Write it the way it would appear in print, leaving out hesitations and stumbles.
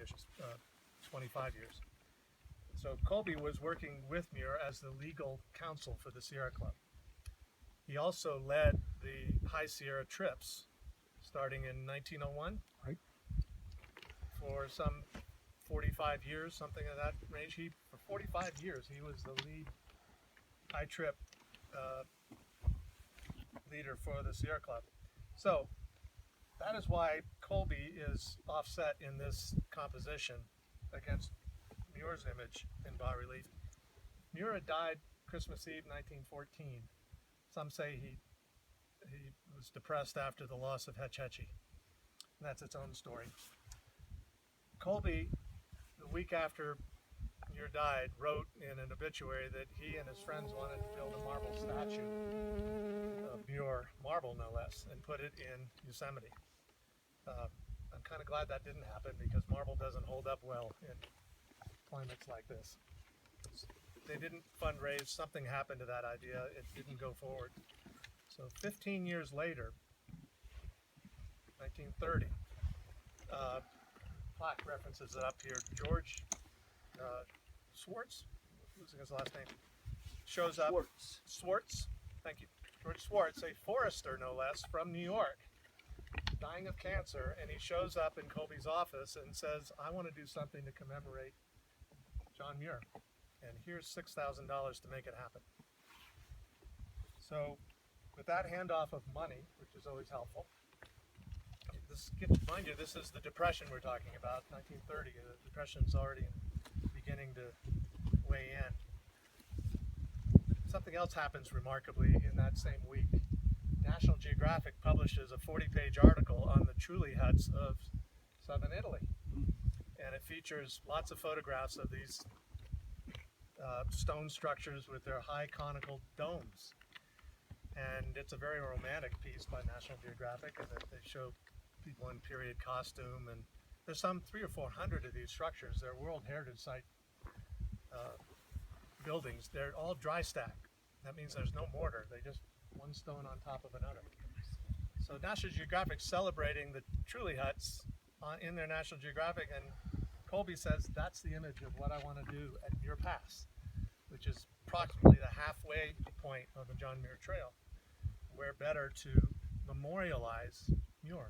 ambitious, 25 years. So Colby was working with Muir as the legal counsel for the Sierra Club. He also led the High Sierra trips starting in 1901. Right. For some 45 years, something of that range. For 45 years, he was the lead high trip leader for the Sierra Club. So that is why Colby is offset in this composition against Muir's image in bas-relief. Muir had died Christmas Eve 1914. Some say he was depressed after the loss of Hetch Hetchy. That's its own story. Colby, the week after Muir died, wrote in an obituary that he and his friends wanted to build a marble statue of Muir, marble no less, and put it in Yosemite. I'm kind of glad that didn't happen because marble doesn't hold up well in climates like this. They didn't fundraise, something happened to that idea, it didn't go forward. So 15 years later, 1930, plaque references it up here. George Swartz, losing his last name, shows up. Swartz, thank you. George Swartz, a forester no less from New York, dying of cancer, and he shows up in Colby's office and says, I want to do something to commemorate John Muir, and here's $6,000 to make it happen. So with that handoff of money, which is always helpful, mind you, this is the Depression we're talking about, 1930. The Depression's already beginning to weigh in. Something else happens remarkably in that same week. National Geographic publishes a 40-page article on the Trulli huts of southern Italy. And it features lots of photographs of these stone structures with their high conical domes. And it's a very romantic piece by National Geographic, and they show people in period costume, and there's some 300 or 400 of these structures. They're World Heritage Site buildings. They're all dry stack. That means there's no mortar. They just one stone on top of another. So National Geographic celebrating the Trulli huts in their National Geographic, and Colby says that's the image of what I want to do at Muir Pass, which is approximately the halfway point of the John Muir Trail. Where better to memorialize Muir.